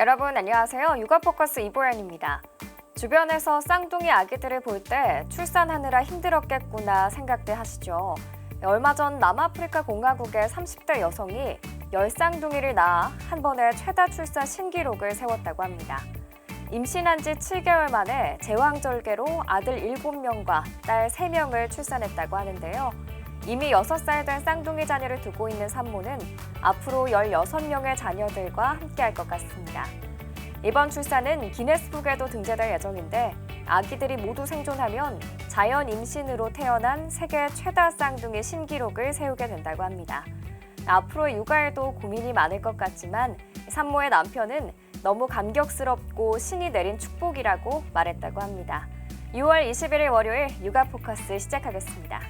여러분 안녕하세요. 육아포커스 이보연입니다. 주변에서 쌍둥이 아기들을 볼 때 출산하느라 힘들었겠구나 생각들 하시죠. 얼마 전 남아프리카 공화국의 30대 여성이 10쌍둥이를 낳아 한 번에 최다 출산 신기록을 세웠다고 합니다. 임신한 지 7개월 만에 제왕절개로 아들 7명과 딸 3명을 출산했다고 하는데요. 이미 6살 된 쌍둥이 자녀를 두고 있는 산모는 앞으로 16명의 자녀들과 함께할 것 같습니다. 이번 출산은 기네스북에도 등재될 예정인데 아기들이 모두 생존하면 자연 임신으로 태어난 세계 최다 쌍둥이 신기록을 세우게 된다고 합니다. 앞으로 육아에도 고민이 많을 것 같지만 산모의 남편은 너무 감격스럽고 신이 내린 축복이라고 말했다고 합니다. 6월 21일 월요일 육아포커스 시작하겠습니다.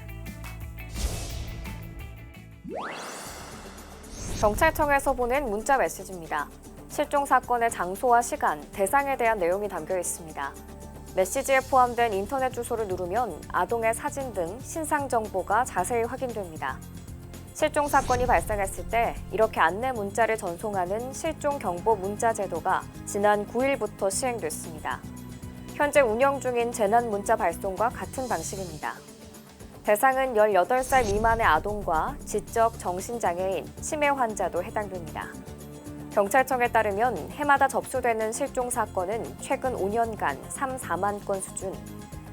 경찰청에서 보낸 문자 메시지입니다. 실종 사건의 장소와 시간, 대상에 대한 내용이 담겨 있습니다. 메시지에 포함된 인터넷 주소를 누르면 아동의 사진 등 신상 정보가 자세히 확인됩니다. 실종 사건이 발생했을 때 이렇게 안내 문자를 전송하는 실종 경보 문자 제도가 지난 9일부터 시행됐습니다. 현재 운영 중인 재난 문자 발송과 같은 방식입니다. 대상은 18살 미만의 아동과 지적 정신장애인, 치매 환자도 해당됩니다. 경찰청에 따르면 해마다 접수되는 실종 사건은 최근 5년간 3, 4만 건 수준.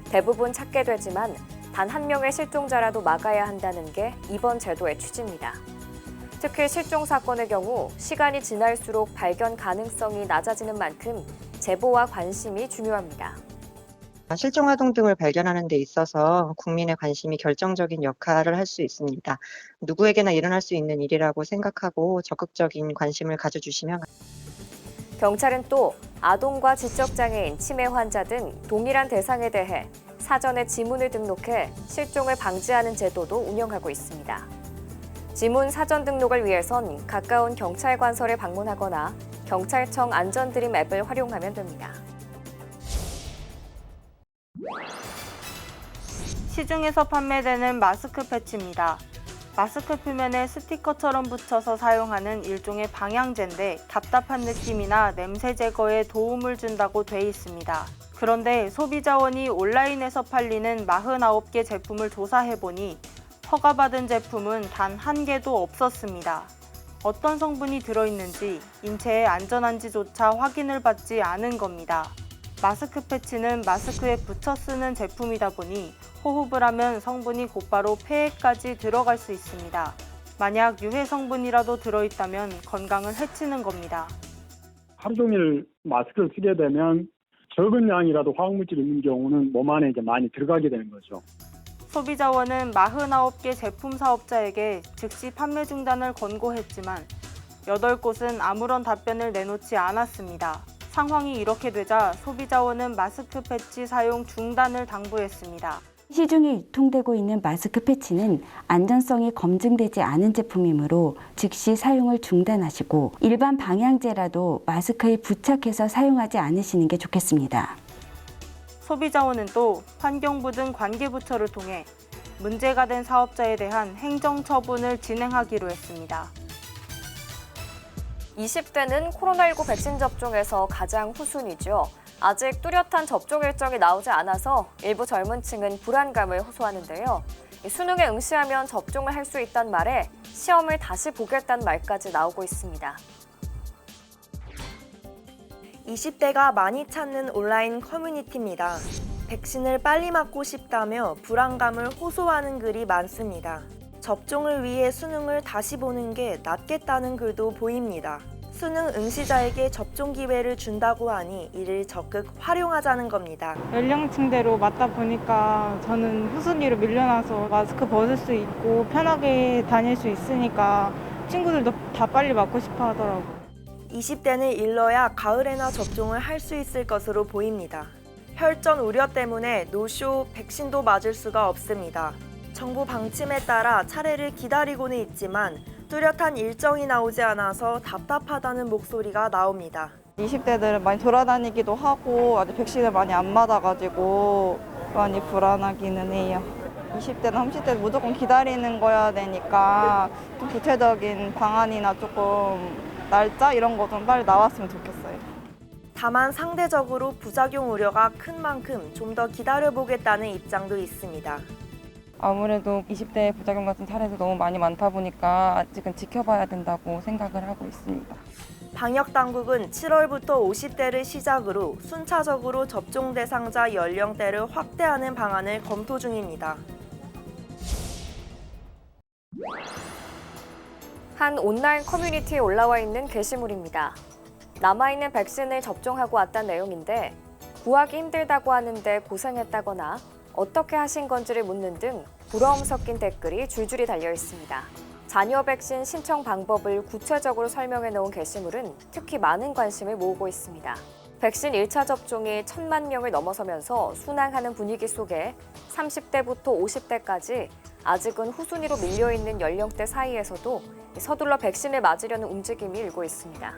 대부분 찾게 되지만 단 한 명의 실종자라도 막아야 한다는 게 이번 제도의 취지입니다. 특히 실종 사건의 경우 시간이 지날수록 발견 가능성이 낮아지는 만큼 제보와 관심이 중요합니다. 실종 아동 등을 발견하는 데 있어서 국민의 관심이 결정적인 역할을 할 수 있습니다. 누구에게나 일어날 수 있는 일이라고 생각하고 적극적인 관심을 가져주시면. 경찰은 또 아동과 지적장애인, 치매 환자 등 동일한 대상에 대해 사전에 지문을 등록해 실종을 방지하는 제도도 운영하고 있습니다. 지문 사전 등록을 위해선 가까운 경찰관서를 방문하거나 경찰청 안전드림 앱을 활용하면 됩니다. 시중에서 판매되는 마스크 패치입니다. 마스크 표면에 스티커처럼 붙여서 사용하는 일종의 방향제인데 답답한 느낌이나 냄새 제거에 도움을 준다고 돼 있습니다. 그런데 소비자원이 온라인에서 팔리는 49개 제품을 조사해보니 허가받은 제품은 단 1개도 없었습니다. 어떤 성분이 들어있는지 인체에 안전한지조차 확인을 받지 않은 겁니다. 마스크 패치는 마스크에 붙여 쓰는 제품이다 보니 호흡을 하면 성분이 곧바로 폐에까지 들어갈 수 있습니다. 만약 유해 성분이라도 들어있다면 건강을 해치는 겁니다. 하루 종일 마스크를 쓰게 되면 적은 양이라도 화학물질이 있는 경우는 몸 안에 이제 많이 들어가게 되는 거죠. 소비자원은 49개 제품 사업자에게 즉시 판매 중단을 권고했지만 8곳은 아무런 답변을 내놓지 않았습니다. 상황이 이렇게 되자 소비자원은 마스크 패치 사용 중단을 당부했습니다. 시중에 유통되고 있는 마스크 패치는 안전성이 검증되지 않은 제품이므로 즉시 사용을 중단하시고 일반 방향제라도 마스크에 부착해서 사용하지 않으시는 게 좋겠습니다. 소비자원은 또 환경부 등 관계부처를 통해 문제가 된 사업자에 대한 행정처분을 진행하기로 했습니다. 20대는 코로나19 백신 접종에서 가장 후순위죠. 아직 뚜렷한 접종 일정이 나오지 않아서 일부 젊은 층은 불안감을 호소하는데요. 수능에 응시하면 접종을 할 수 있다는 말에 시험을 다시 보겠다는 말까지 나오고 있습니다. 20대가 많이 찾는 온라인 커뮤니티입니다. 백신을 빨리 맞고 싶다며 불안감을 호소하는 글이 많습니다. 접종을 위해 수능을 다시 보는 게 낫겠다는 글도 보입니다. 수능 응시자에게 접종 기회를 준다고 하니 이를 적극 활용하자는 겁니다. 연령층대로 맞다 보니까 저는 후순위로 밀려나서 마스크 벗을 수 있고 편하게 다닐 수 있으니까 친구들도 다 빨리 맞고 싶어 하더라고요. 20대는 일러야 가을에나 접종을 할 수 있을 것으로 보입니다. 혈전 우려 때문에 노쇼 백신도 맞을 수가 없습니다. 정부 방침에 따라 차례를 기다리고는 있지만 뚜렷한 일정이 나오지 않아서 답답하다는 목소리가 나옵니다. 20대들은 많이 돌아다니기도 하고 아직 백신을 많이 안 맞아가지고 많이 불안하기는 해요. 20대나 30대는 무조건 기다리는 거야 되니까 좀 구체적인 방안이나 조금 날짜 이런 거 좀 빨리 나왔으면 좋겠어요. 다만 상대적으로 부작용 우려가 큰 만큼 좀 더 기다려보겠다는 입장도 있습니다. 아무래도 20대 부작용 같은 사례도 너무 많다 보니까 아직은 지켜봐야 된다고 생각을 하고 있습니다. 방역 당국은 7월부터 50대를 시작으로 순차적으로 접종 대상자 연령대를 확대하는 방안을 검토 중입니다. 한 온라인 커뮤니티에 올라와 있는 게시물입니다. 남아있는 백신을 접종하고 왔다는 내용인데 구하기 힘들다고 하는데 고생했다거나 어떻게 하신 건지를 묻는 등 부러움 섞인 댓글이 줄줄이 달려 있습니다. 자녀 백신 신청 방법을 구체적으로 설명해 놓은 게시물은 특히 많은 관심을 모으고 있습니다. 백신 1차 접종이 1,000만 명을 넘어서면서 순항하는 분위기 속에 30대부터 50대까지 아직은 후순위로 밀려있는 연령대 사이에서도 서둘러 백신을 맞으려는 움직임이 일고 있습니다.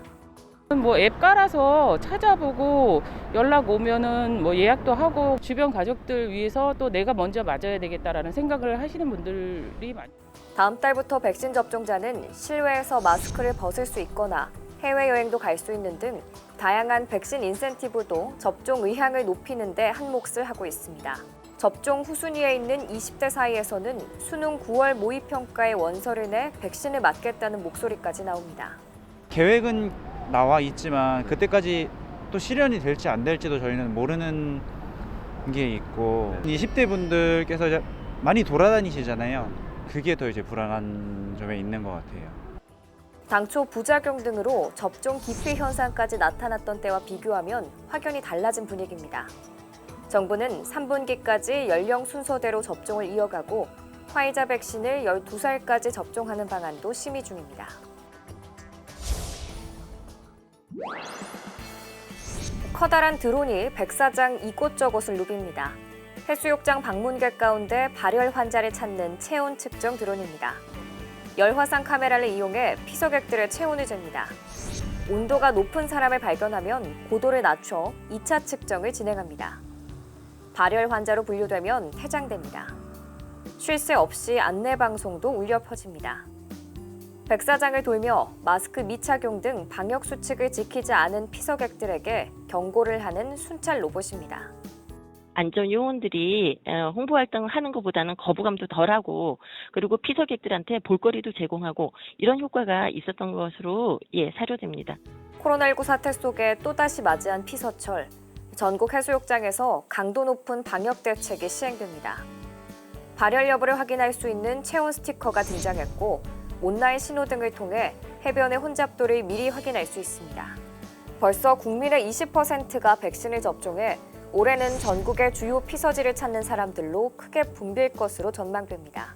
앱 깔아서 찾아보고 연락 오면은 예약도 하고 주변 가족들 위해서 또 내가 먼저 맞아야 되겠다라는 생각을 하시는 분들이 많아요. 다음 달부터 백신 접종자는 실외에서 마스크를 벗을 수 있거나 해외여행도 갈 수 있는 등 다양한 백신 인센티브도 접종 의향을 높이는 데 한 몫을 하고 있습니다. 접종 후순위에 있는 20대 사이에서는 수능 9월 모의평가에 원서를 내 백신을 맞겠다는 목소리까지 나옵니다. 계획은 나와 있지만 그때까지 또 실현이 될지 안 될지도 저희는 모르는 게 있고 20대 분들께서 이제 많이 돌아다니시잖아요. 그게 더 이제 불안한 점에 있는 것 같아요. 당초 부작용 등으로 접종 기피 현상까지 나타났던 때와 비교하면 확연히 달라진 분위기입니다. 정부는 3분기까지 연령 순서대로 접종을 이어가고 화이자 백신을 12살까지 접종하는 방안도 심의 중입니다. 커다란 드론이 백사장 이곳저곳을 누빕니다. 해수욕장 방문객 가운데 발열 환자를 찾는 체온 측정 드론입니다. 열화상 카메라를 이용해 피서객들의 체온을 잽니다. 온도가 높은 사람을 발견하면 고도를 낮춰 2차 측정을 진행합니다. 발열 환자로 분류되면 퇴장됩니다. 쉴 새 없이 안내 방송도 울려 퍼집니다. 백사장을 돌며 마스크 미착용 등 방역 수칙을 지키지 않은 피서객들에게 경고를 하는 순찰 로봇입니다. 안전 요원들이 홍보 활동하는 것보다는 거부감도 덜하고 그리고 피서객들한테 볼거리도 제공하고 이런 효과가 있었던 것으로 사료됩니다. 코로나19 사태 속에 또다시 맞이한 피서철. 전국 해수욕장에서 강도 높은 방역 대책이 시행됩니다. 발열 여부를 확인할 수 있는 체온 스티커가 등장했고 온라인 신호등을 통해 해변의 혼잡도를 미리 확인할 수 있습니다. 벌써 국민의 20%가 백신을 접종해 올해는 전국의 주요 피서지를 찾는 사람들로 크게 붐빌 것으로 전망됩니다.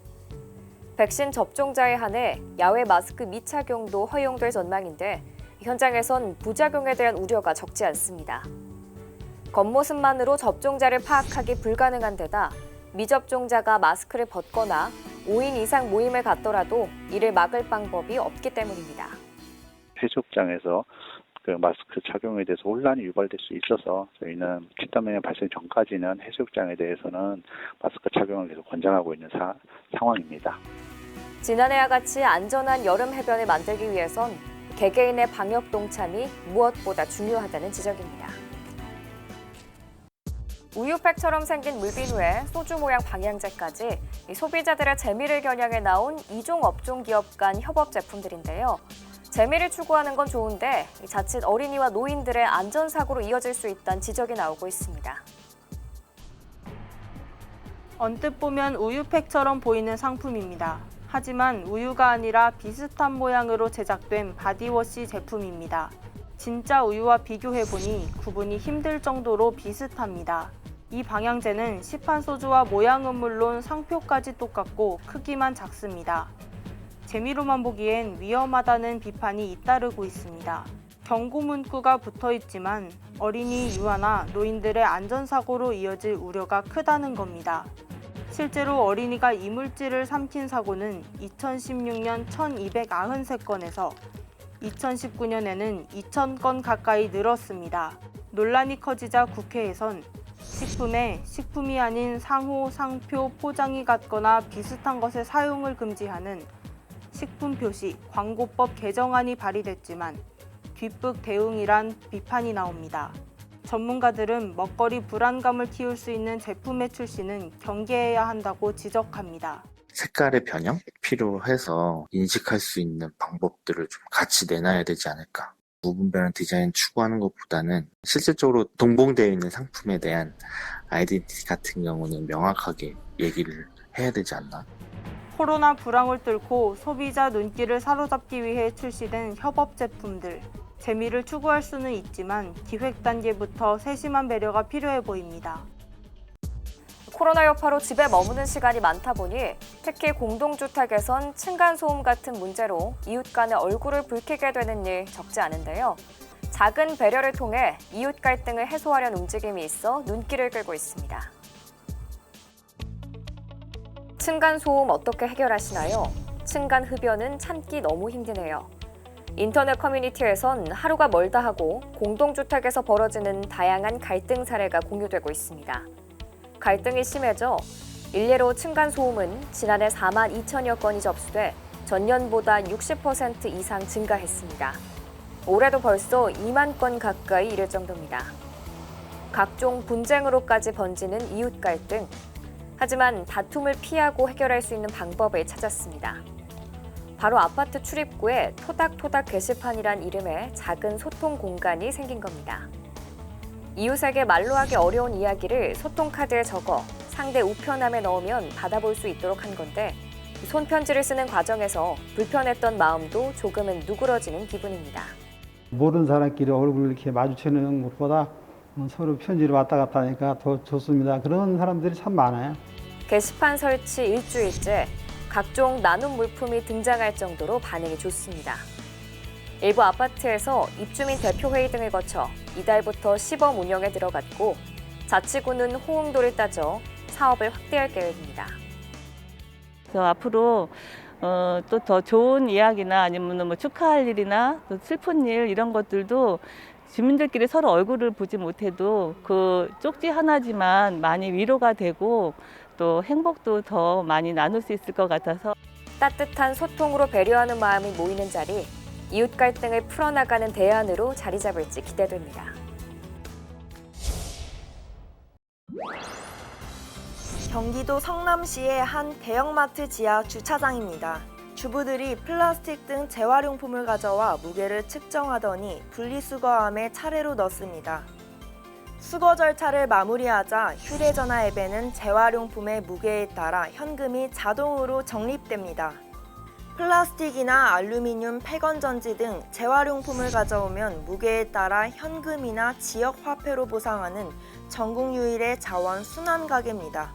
백신 접종자에 한해 야외 마스크 미착용도 허용될 전망인데 현장에선 부작용에 대한 우려가 적지 않습니다. 겉모습만으로 접종자를 파악하기 불가능한 데다 미접종자가 마스크를 벗거나 5인 이상 모임을 갖더라도 이를 막을 방법이 없기 때문입니다. 해수욕장에서 그 마스크 착용에 대해서 혼란이 유발될 수 있어서 저희는 집단면역 발생 전까지는 해수욕장에 대해서는 마스크 착용을 계속 권장하고 있는 상황입니다. 지난해와 같이 안전한 여름 해변을 만들기 위해선 개개인의 방역 동참이 무엇보다 중요하다는 지적입니다. 우유팩처럼 생긴 물비누에 소주 모양 방향제까지 소비자들의 재미를 겨냥해 나온 이종 업종 기업 간 협업 제품들인데요. 재미를 추구하는 건 좋은데 자칫 어린이와 노인들의 안전사고로 이어질 수 있다는 지적이 나오고 있습니다. 언뜻 보면 우유팩처럼 보이는 상품입니다. 하지만 우유가 아니라 비슷한 모양으로 제작된 바디워시 제품입니다. 진짜 우유와 비교해보니 구분이 힘들 정도로 비슷합니다. 이 방향제는 시판 소주와 모양은 물론 상표까지 똑같고 크기만 작습니다. 재미로만 보기엔 위험하다는 비판이 잇따르고 있습니다. 경고 문구가 붙어 있지만 어린이 유아나 노인들의 안전사고로 이어질 우려가 크다는 겁니다. 실제로 어린이가 이물질을 삼킨 사고는 2016년 1,293건에서 2019년에는 2,000건 가까이 늘었습니다. 논란이 커지자 국회에선 식품에 식품이 아닌 상호, 상표, 포장이 같거나 비슷한 것의 사용을 금지하는 식품 표시 광고법 개정안이 발의됐지만 뒷북 대응이란 비판이 나옵니다. 전문가들은 먹거리 불안감을 키울 수 있는 제품의 출시는 경계해야 한다고 지적합니다. 색깔의 변형 필요해서 인식할 수 있는 방법들을 좀 같이 내놔야 되지 않을까. 무분별한 디자인 추구하는 것보다는 실질적으로 동봉되어 있는 상품에 대한 아이덴티티 같은 경우는 명확하게 얘기를 해야 되지 않나. 코로나 불황을 뚫고 소비자 눈길을 사로잡기 위해 출시된 협업 제품들. 재미를 추구할 수는 있지만 기획 단계부터 세심한 배려가 필요해 보입니다. 코로나 여파로 집에 머무는 시간이 많다 보니 특히 공동주택에선 층간소음 같은 문제로 이웃 간의 얼굴을 붉히게 되는 일 적지 않은데요. 작은 배려를 통해 이웃 갈등을 해소하려는 움직임이 있어 눈길을 끌고 있습니다. 층간소음 어떻게 해결하시나요? 층간흡연은 참기 너무 힘드네요. 인터넷 커뮤니티에선 하루가 멀다 하고 공동주택에서 벌어지는 다양한 갈등 사례가 공유되고 있습니다. 갈등이 심해져 일례로 층간소음은 지난해 4만 2천여 건이 접수돼 전년보다 60% 이상 증가했습니다. 올해도 벌써 2만 건 가까이 이를 정도입니다. 각종 분쟁으로까지 번지는 이웃 갈등. 하지만 다툼을 피하고 해결할 수 있는 방법을 찾았습니다. 바로 아파트 출입구에 토닥토닥 게시판이란 이름의 작은 소통 공간이 생긴 겁니다. 이웃에게 말로 하기 어려운 이야기를 소통카드에 적어 상대 우편함에 넣으면 받아볼 수 있도록 한 건데 손편지를 쓰는 과정에서 불편했던 마음도 조금은 누그러지는 기분입니다. 모르는 사람끼리 얼굴 이렇게 마주치는 것보다 서로 편지를 왔다 갔다 하니까 더 좋습니다. 그런 사람들이 참 많아요. 게시판 설치 일주일째 각종 나눔 물품이 등장할 정도로 반응이 좋습니다. 일부 아파트에서 입주민 대표회의 등을 거쳐 이달부터 시범 운영에 들어갔고 자치구는 호응도를 따져 사업을 확대할 계획입니다. 그래서 앞으로 또 더 좋은 이야기나 아니면 뭐 축하할 일이나 또 슬픈 일 이런 것들도 주민들끼리 서로 얼굴을 보지 못해도 그 쪽지 하나지만 많이 위로가 되고 또 행복도 더 많이 나눌 수 있을 것 같아서 따뜻한 소통으로 배려하는 마음이 모이는 자리, 이웃 갈등을 풀어나가는 대안으로 자리 잡을지 기대됩니다. 경기도 성남시의 한 대형마트 지하 주차장입니다. 주부들이 플라스틱 등 재활용품을 가져와 무게를 측정하더니 분리수거함에 차례로 넣습니다. 수거 절차를 마무리하자 휴대전화 앱에는 재활용품의 무게에 따라 현금이 자동으로 적립됩니다. 플라스틱이나 알루미늄 폐건전지 등 재활용품을 가져오면 무게에 따라 현금이나 지역 화폐로 보상하는 전국 유일의 자원 순환 가게입니다.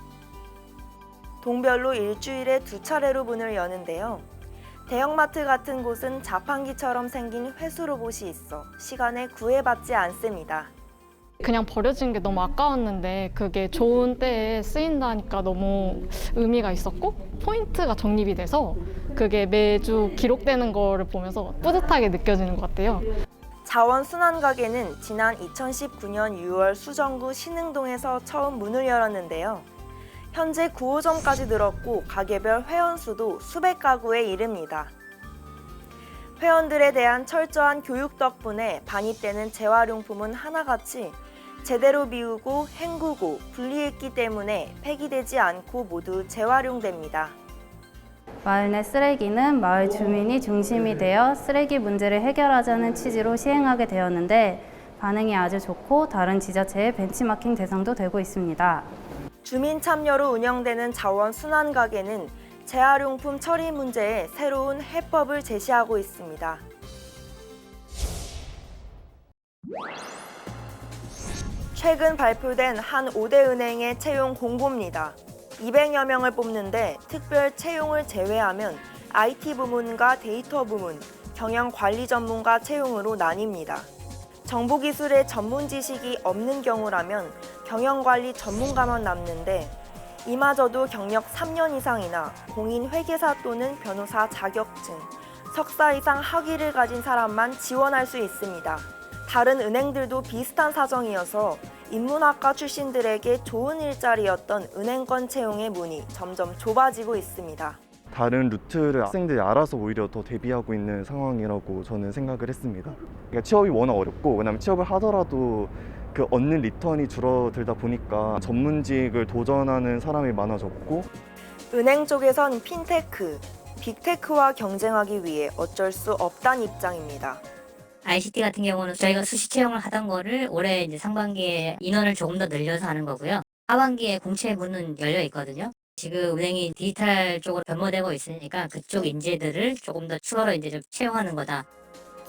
동별로 일주일에 2차례로 문을 여는데요. 대형마트 같은 곳은 자판기처럼 생긴 회수 로봇이 있어 시간에 구애받지 않습니다. 그냥 버려지는 게 너무 아까웠는데 그게 좋은 때에 쓰인다니까 너무 의미가 있었고 포인트가 적립이 돼서 그게 매주 기록되는 거를 보면서 뿌듯하게 느껴지는 것 같아요. 자원순환 가게는 지난 2019년 6월 수정구 신흥동에서 처음 문을 열었는데요. 현재 9호점까지 늘었고 가게별 회원수도 수백 가구에 이릅니다. 회원들에 대한 철저한 교육 덕분에 반입되는 재활용품은 하나같이 제대로 비우고 헹구고 분리했기 때문에 폐기되지 않고 모두 재활용됩니다. 마을 내 쓰레기는 마을 주민이 중심이 되어 쓰레기 문제를 해결하자는 취지로 시행하게 되었는데 반응이 아주 좋고 다른 지자체의 벤치마킹 대상도 되고 있습니다. 주민 참여로 운영되는 자원순환 가게는 재활용품 처리 문제에 새로운 해법을 제시하고 있습니다. 최근 발표된 한 5대 은행의 채용 공고입니다. 200여 명을 뽑는데 특별 채용을 제외하면 IT 부문과 데이터 부문, 경영관리 전문가 채용으로 나뉩니다. 정보기술의 전문 지식이 없는 경우라면 경영관리 전문가만 남는데 이마저도 경력 3년 이상이나 공인회계사 또는 변호사 자격증, 석사 이상 학위를 가진 사람만 지원할 수 있습니다. 다른 은행들도 비슷한 사정이어서 인문학과 출신들에게 좋은 일자리였던 은행권 채용의 문이 점점 좁아지고 있습니다. 다른 루트를 학생들이 알아서 오히려 더 대비하고 있는 상황이라고 저는 생각을 했습니다. 그러니까 취업이 워낙 어렵고, 왜냐면 취업을 하더라도 그 얻는 리턴이 줄어들다 보니까 전문직을 도전하는 사람이 많아졌고, 은행 쪽에선 핀테크, 빅테크와 경쟁하기 위해 어쩔 수 없다는 입장입니다. ICT 같은 경우는 저희가 수시 채용을 하던 거를 올해 이제 상반기에 인원을 조금 더 늘려서 하는 거고요. 하반기에 공채 문은 열려 있거든요. 지금 은행이 디지털 쪽으로 변모되고 있으니까 그쪽 인재들을 조금 더 추가로 이제 좀 채용하는 거다.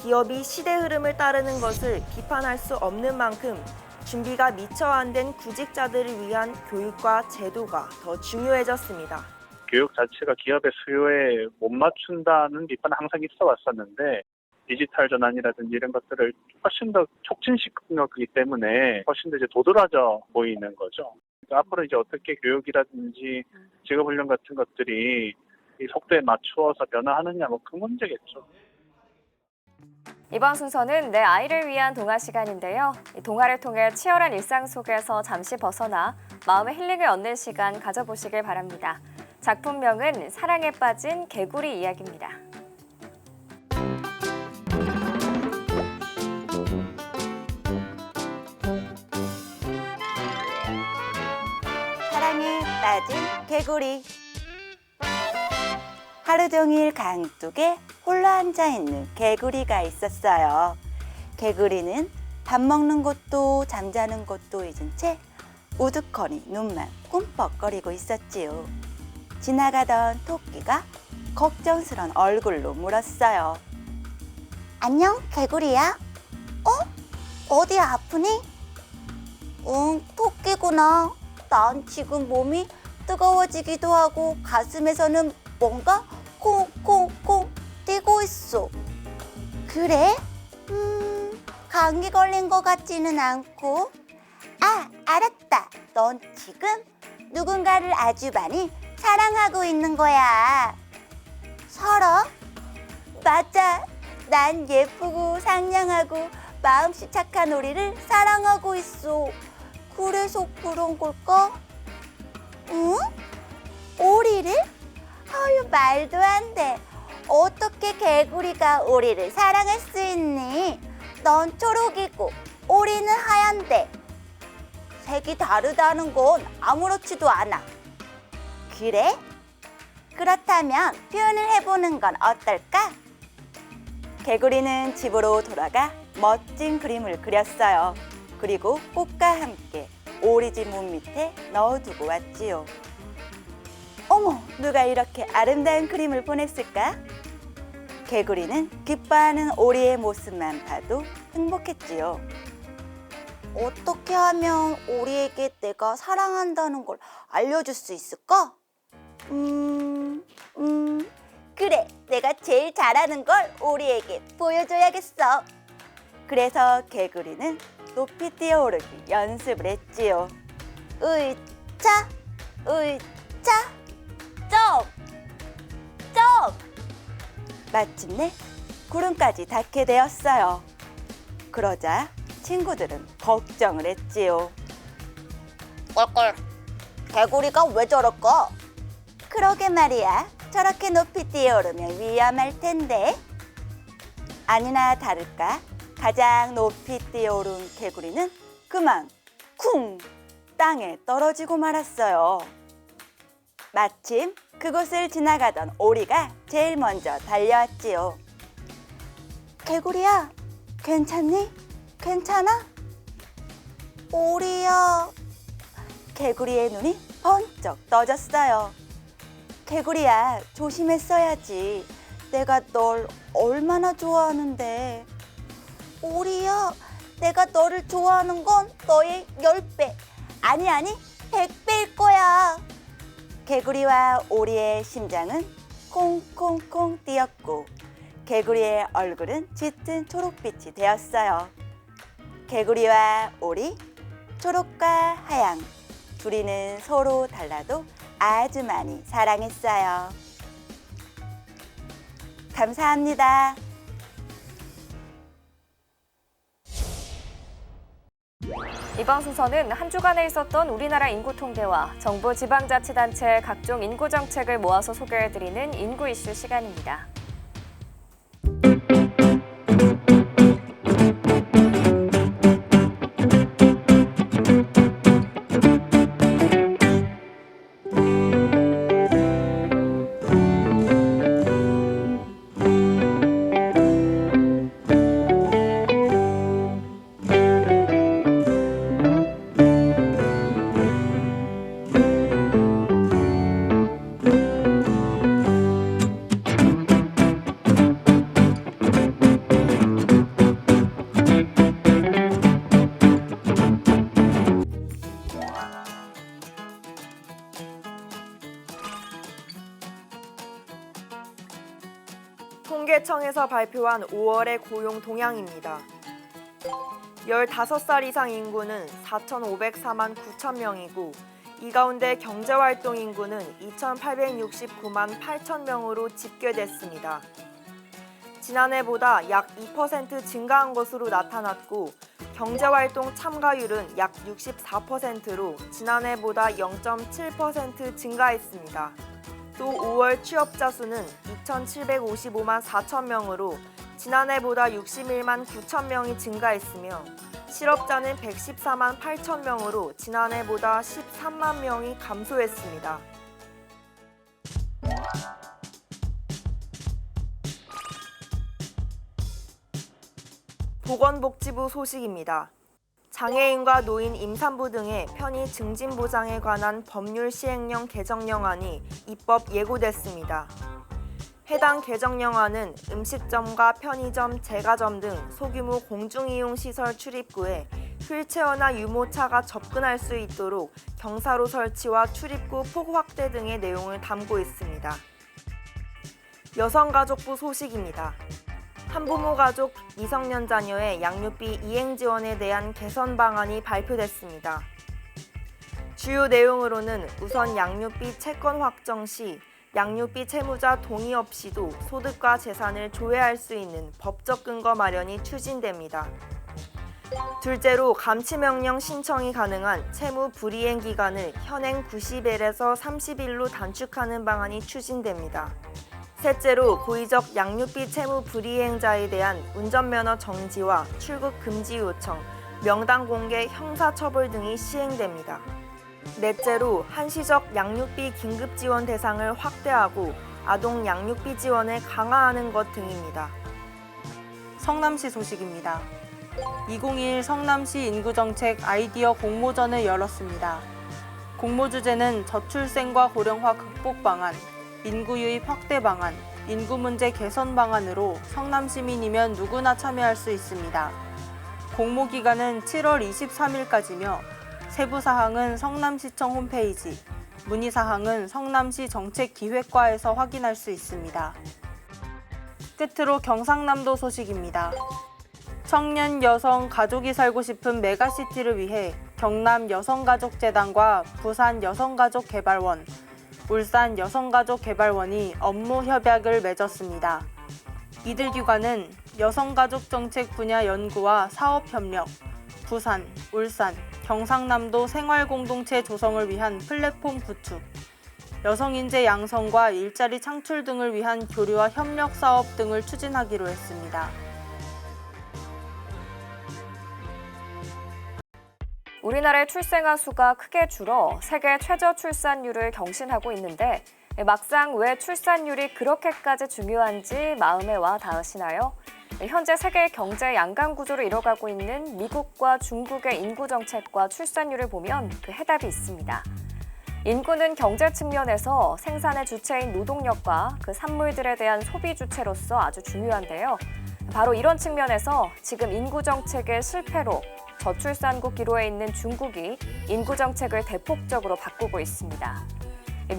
기업이 시대 흐름을 따르는 것을 비판할 수 없는 만큼 준비가 미처 안 된 구직자들을 위한 교육과 제도가 더 중요해졌습니다. 교육 자체가 기업의 수요에 못 맞춘다는 비판은 항상 있어 왔었는데 디지털 전환이라든지 이런 것들을 훨씬 더 촉진시키는 거기 때문에 훨씬 더 이제 도드라져 보이는 거죠. 그러니까 앞으로 이제 어떻게 교육이라든지 직업훈련 같은 것들이 이 속도에 맞추어서 변화하느냐 뭐 그 문제겠죠. 이번 순서는 내 아이를 위한 동화 시간인데요. 이 동화를 통해 치열한 일상 속에서 잠시 벗어나 마음의 힐링을 얻는 시간 가져보시길 바랍니다. 작품명은 사랑에 빠진 개구리 이야기입니다. 사랑에 빠진 개구리. 하루 종일 강둑에 홀로 앉아있는 개구리가 있었어요. 개구리는 밥 먹는 것도 잠자는 것도 잊은 채 우두커니 눈만 꿈뻑거리고 있었지요. 지나가던 토끼가 걱정스런 얼굴로 물었어요. 안녕, 개구리야? 어디 아프니? 응, 토끼구나. 난 지금 몸이 뜨거워지기도 하고 가슴에서는 뭔가 콩콩콩 뛰고 있어. 그래? 감기 걸린 것 같지는 않고. 아, 알았다. 넌 지금 누군가를 아주 많이 사랑하고 있는 거야. 사랑? 맞아. 난 예쁘고 상냥하고 마음씨 착한 오리를 사랑하고 있어. 그래서 그런 걸까? 응? 오리를? 헐, 말도 안 돼. 어떻게 개구리가 오리를 사랑할 수 있니? 넌 초록이고 오리는 하얀데. 색이 다르다는 건 아무렇지도 않아. 그래? 그렇다면 표현을 해보는 건 어떨까? 개구리는 집으로 돌아가 멋진 그림을 그렸어요. 그리고 꽃과 함께 오리집 문 밑에 넣어두고 왔지요. 어머, 누가 이렇게 아름다운 그림을 보냈을까? 개구리는 기뻐하는 오리의 모습만 봐도 행복했지요. 어떻게 하면 오리에게 내가 사랑한다는 걸 알려줄 수 있을까? 그래, 내가 제일 잘하는 걸 오리에게 보여줘야겠어. 그래서 개구리는 높이 뛰어오르기 연습을 했지요. 으이차, 으이차, 점, 점. 마침내 구름까지 닿게 되었어요. 그러자 친구들은 걱정을 했지요. 꼴꼴, 개구리가 왜 저럴까? 그러게 말이야. 저렇게 높이 뛰어오르면 위험할 텐데. 아니나 다를까 가장 높이 뛰어오른 개구리는 그만 쿵 땅에 떨어지고 말았어요. 마침 그곳을 지나가던 오리가 제일 먼저 달려왔지요. 개구리야, 괜찮니? 괜찮아? 오리야. 개구리의 눈이 번쩍 떠졌어요. 개구리야, 조심했어야지. 내가 널 얼마나 좋아하는데. 오리야, 내가 너를 좋아하는 건 너의 10배, 아니 100배일 거야. 개구리와 오리의 심장은 콩콩콩 뛰었고 개구리의 얼굴은 짙은 초록빛이 되었어요. 개구리와 오리, 초록과 하양, 둘이는 서로 달라도 아주 많이 사랑했어요. 감사합니다. 이번 순서는 한 주간에 있었던 우리나라 인구 통계와 정부 지방자치단체의 각종 인구 정책을 모아서 소개해드리는 인구 이슈 시간입니다. 통계청에서 발표한 5월의 고용 동향입니다. 15살 이상 인구는 4,504만 9천 명이고 이 가운데 경제활동 인구는 2,869만 8천 명으로 집계됐습니다. 지난해보다 약 2% 증가한 것으로 나타났고 경제활동 참가율은 약 64%로 지난해보다 0.7% 증가했습니다. 또 5월 취업자 수는 2,755만 4천 명으로 지난해보다 61만 9천 명이 증가했으며 실업자는 114만 8천 명으로 지난해보다 13만 명이 감소했습니다. 보건복지부 소식입니다. 장애인과 노인, 임산부 등의 편의 증진 보장에 관한 법률 시행령 개정령안이 입법 예고됐습니다. 해당 개정령안은 음식점과 편의점, 제과점 등 소규모 공중이용시설 출입구에 휠체어나 유모차가 접근할 수 있도록 경사로 설치와 출입구 폭 확대 등의 내용을 담고 있습니다. 여성가족부 소식입니다. 한부모 가족 미성년 자녀의 양육비 이행 지원에 대한 개선 방안이 발표됐습니다. 주요 내용으로는 우선 양육비 채권 확정 시 양육비 채무자 동의 없이도 소득과 재산을 조회할 수 있는 법적 근거 마련이 추진됩니다. 둘째로 감치명령 신청이 가능한 채무 불이행 기간을 현행 90일에서 30일로 단축하는 방안이 추진됩니다. 셋째로 고의적 양육비 채무 불이행자에 대한 운전면허 정지와 출국 금지 요청, 명단 공개, 형사처벌 등이 시행됩니다. 넷째로 한시적 양육비 긴급 지원 대상을 확대하고 아동 양육비 지원을 강화하는 것 등입니다. 성남시 소식입니다. 2021 성남시 인구정책 아이디어 공모전을 열었습니다. 공모 주제는 저출생과 고령화 극복 방안, 인구 유입 확대 방안, 인구 문제 개선 방안으로 성남 시민이면 누구나 참여할 수 있습니다. 공모 기간은 7월 23일까지며 세부 사항은 성남시청 홈페이지, 문의 사항은 성남시 정책기획과에서 확인할 수 있습니다. 끝으로 경상남도 소식입니다. 청년, 여성, 가족이 살고 싶은 메가시티를 위해 경남 여성가족재단과 부산 여성가족개발원, 울산 여성가족개발원이 업무 협약을 맺었습니다. 이들 기관은 여성가족정책 분야 연구와 사업협력, 부산, 울산, 경상남도 생활공동체 조성을 위한 플랫폼 구축, 여성인재 양성과 일자리 창출 등을 위한 교류와 협력 사업 등을 추진하기로 했습니다. 우리나라의 출생아 수가 크게 줄어 세계 최저 출산율을 경신하고 있는데 막상 왜 출산율이 그렇게까지 중요한지 마음에 와 닿으시나요? 현재 세계 경제 양강 구조를 이뤄가고 있는 미국과 중국의 인구 정책과 출산율을 보면 그 해답이 있습니다. 인구는 경제 측면에서 생산의 주체인 노동력과 그 산물들에 대한 소비 주체로서 아주 중요한데요. 바로 이런 측면에서 지금 인구 정책의 실패로 저출산국 기로에 있는 중국이 인구 정책을 대폭적으로 바꾸고 있습니다.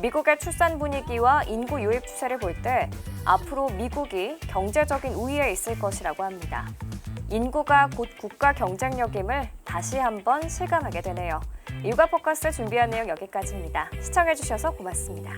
미국의 출산 분위기와 인구 유입 추세를 볼 때 앞으로 미국이 경제적인 우위에 있을 것이라고 합니다. 인구가 곧 국가 경쟁력임을 다시 한번 실감하게 되네요. 육아 포커스 준비한 내용 여기까지입니다. 시청해주셔서 고맙습니다.